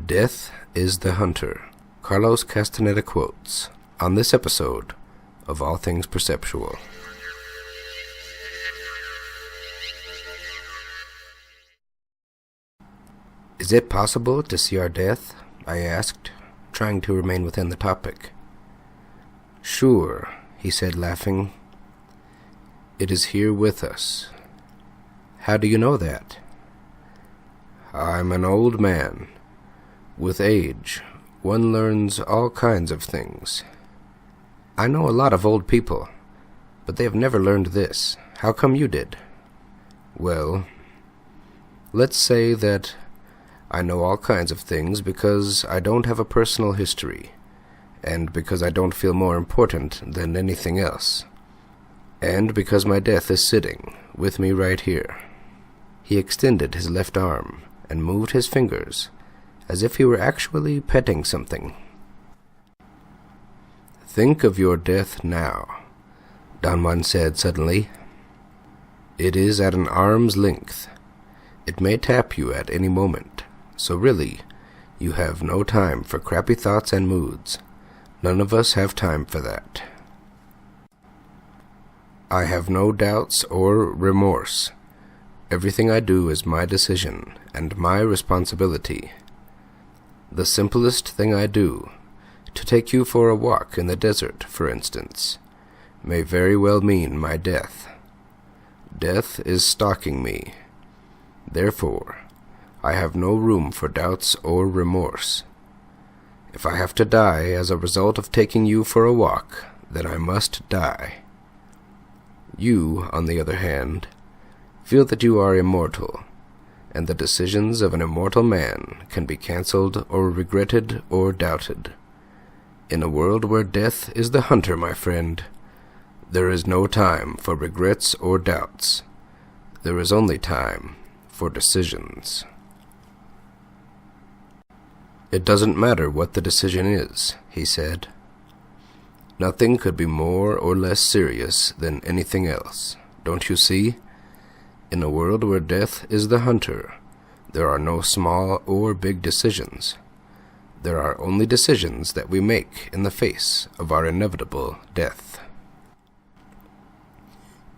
Death is the Hunter. Carlos Castaneda quotes on this episode of All Things Perceptual. Is it possible to see our death? I asked, trying to remain within the topic. Sure, he said, laughing. It is here with us. How do you know that? I'm an old man. With age, one learns all kinds of things. I know a lot of old people, but they have never learned this. How come you did? Well, let's say that I know all kinds of things because I don't have a personal history, and because I don't feel more important than anything else, and because my death is sitting with me right here. He extended his left arm and moved his fingers as if he were actually petting something. Think of your death now, Don Juan said suddenly. It is at an arm's length. It may tap you at any moment, so really, you have no time for crappy thoughts and moods. None of us have time for that. I have no doubts or remorse. Everything I do is my decision and my responsibility. The simplest thing I do, to take you for a walk in the desert, for instance, may very well mean my death. Death is stalking me. Therefore, I have no room for doubts or remorse. If I have to die as a result of taking you for a walk, then I must die. You, on the other hand, feel that you are immortal, and the decisions of an immortal man can be cancelled or regretted or doubted. In a world where death is the hunter, my friend, there is no time for regrets or doubts. There is only time for decisions. It doesn't matter what the decision is, he said. Nothing could be more or less serious than anything else, don't you see? In a world where death is the hunter, there are no small or big decisions. There are only decisions that we make in the face of our inevitable death.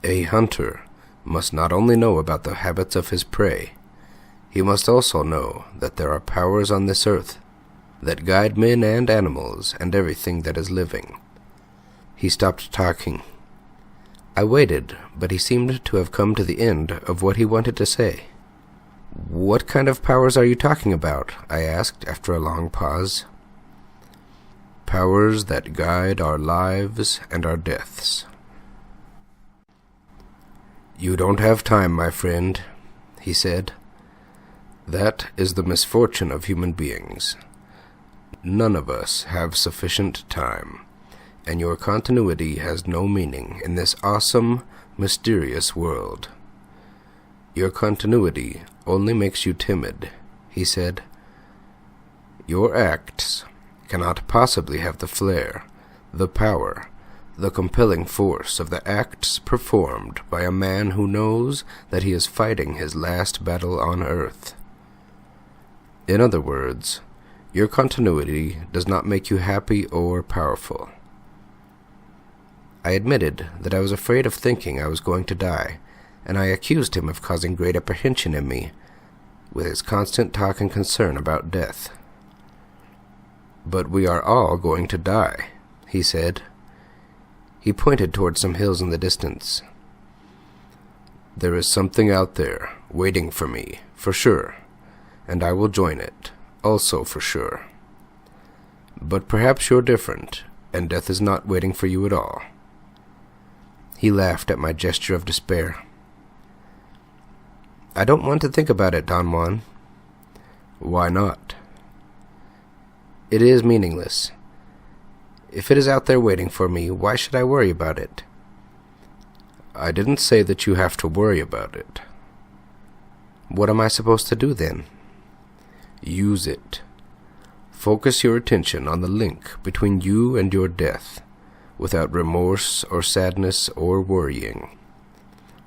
A hunter must not only know about the habits of his prey, he must also know that there are powers on this earth that guide men and animals and everything that is living. He stopped talking. I waited, but he seemed to have come to the end of what he wanted to say. What kind of powers are you talking about? I asked after a long pause. Powers that guide our lives and our deaths. You don't have time, my friend, he said. That is the misfortune of human beings. None of us have sufficient time, and your continuity has no meaning in this awesome, mysterious world. Your continuity only makes you timid, he said. Your acts cannot possibly have the flair, the power, the compelling force of the acts performed by a man who knows that he is fighting his last battle on earth. In other words, your continuity does not make you happy or powerful. I admitted that I was afraid of thinking I was going to die, and I accused him of causing great apprehension in me, with his constant talk and concern about death. But we are all going to die, he said. He pointed toward some hills in the distance. There is something out there, waiting for me, for sure, and I will join it, also for sure. But perhaps you're different, and death is not waiting for you at all. He laughed at my gesture of despair. I don't want to think about it, Don Juan. Why not? It is meaningless. If it is out there waiting for me, why should I worry about it? I didn't say that you have to worry about it. What am I supposed to do then? Use it. Focus your attention on the link between you and your death, without remorse or sadness or worrying.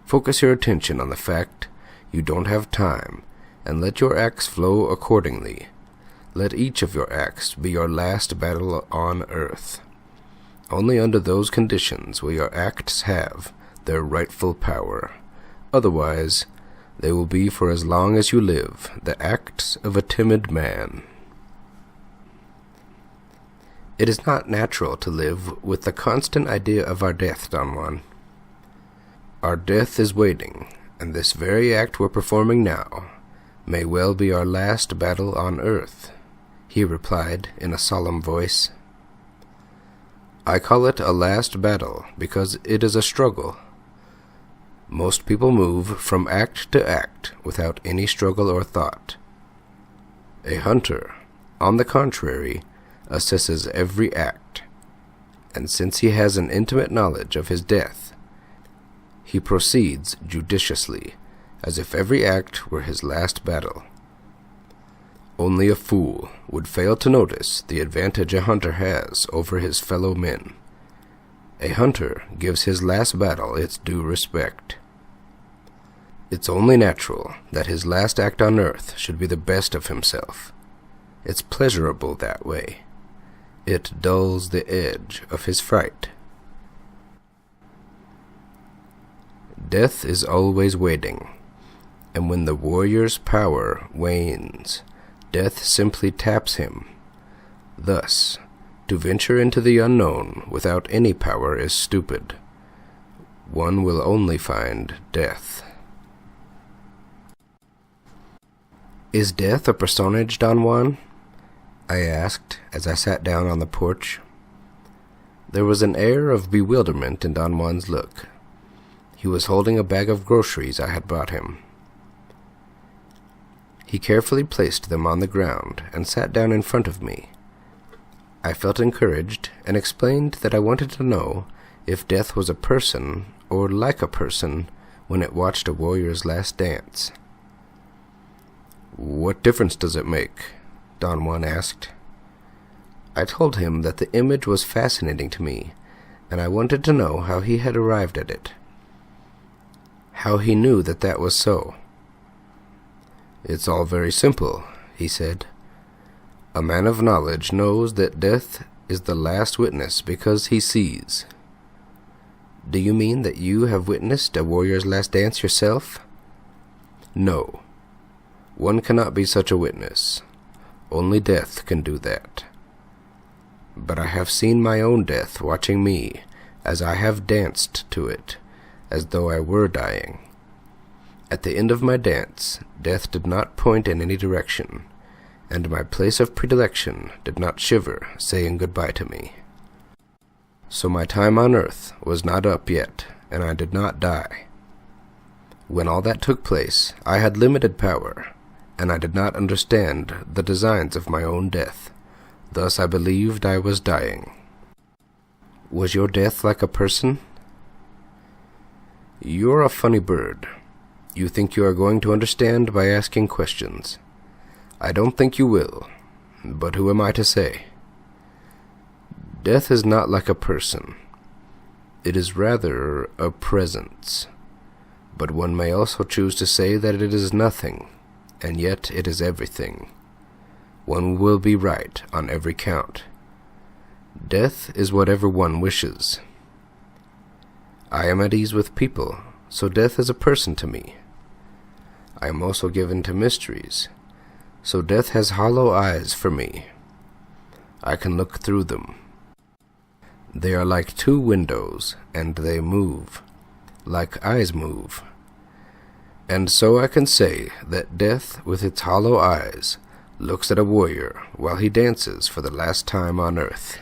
Focus your attention on the fact you don't have time, and let your acts flow accordingly. Let each of your acts be your last battle on earth. Only under those conditions will your acts have their rightful power. Otherwise, they will be for as long as you live the acts of a timid man. It is not natural to live with the constant idea of our death, Don Juan. Our death is waiting, and this very act we're performing now may well be our last battle on earth, he replied in a solemn voice. I call it a last battle because it is a struggle. Most people move from act to act without any struggle or thought. A hunter, on the contrary, assesses every act, and since he has an intimate knowledge of his death, he proceeds judiciously, as if every act were his last battle. Only a fool would fail to notice the advantage a hunter has over his fellow men. A hunter gives his last battle its due respect. It's only natural that his last act on earth should be the best of himself. It's pleasurable that way. It dulls the edge of his fright. Death is always waiting, and when the warrior's power wanes, death simply taps him. Thus, to venture into the unknown without any power is stupid. One will only find death. Is death a personage, Don Juan? I asked as I sat down on the porch. There was an air of bewilderment in Don Juan's look. He was holding a bag of groceries I had brought him. He carefully placed them on the ground and sat down in front of me. I felt encouraged and explained that I wanted to know if death was a person or like a person when it watched a warrior's last dance. What difference does it make? Don Juan asked. I told him that the image was fascinating to me, and I wanted to know how he had arrived at it. How he knew that that was so. It's all very simple, he said. A man of knowledge knows that death is the last witness because he sees. Do you mean that you have witnessed a warrior's last dance yourself? No. One cannot be such a witness. Only death can do that. But I have seen my own death watching me as I have danced to it, as though I were dying. At the end of my dance, death did not point in any direction, and my place of predilection did not shiver, saying goodbye to me. So my time on earth was not up yet, and I did not die. When all that took place, I had limited power, and I did not understand the designs of my own death. Thus I believed I was dying. Was your death like a person? You're a funny bird. You think you are going to understand by asking questions. I don't think you will, but who am I to say? Death is not like a person. It is rather a presence. But one may also choose to say that it is nothing, and yet it is everything. One will be right on every count. Death is whatever one wishes. I am at ease with people, so death is a person to me. I am also given to mysteries, so death has hollow eyes for me. I can look through them. They are like two windows, and they move, like eyes move. And so I can say that death, with its hollow eyes, looks at a warrior while he dances for the last time on earth.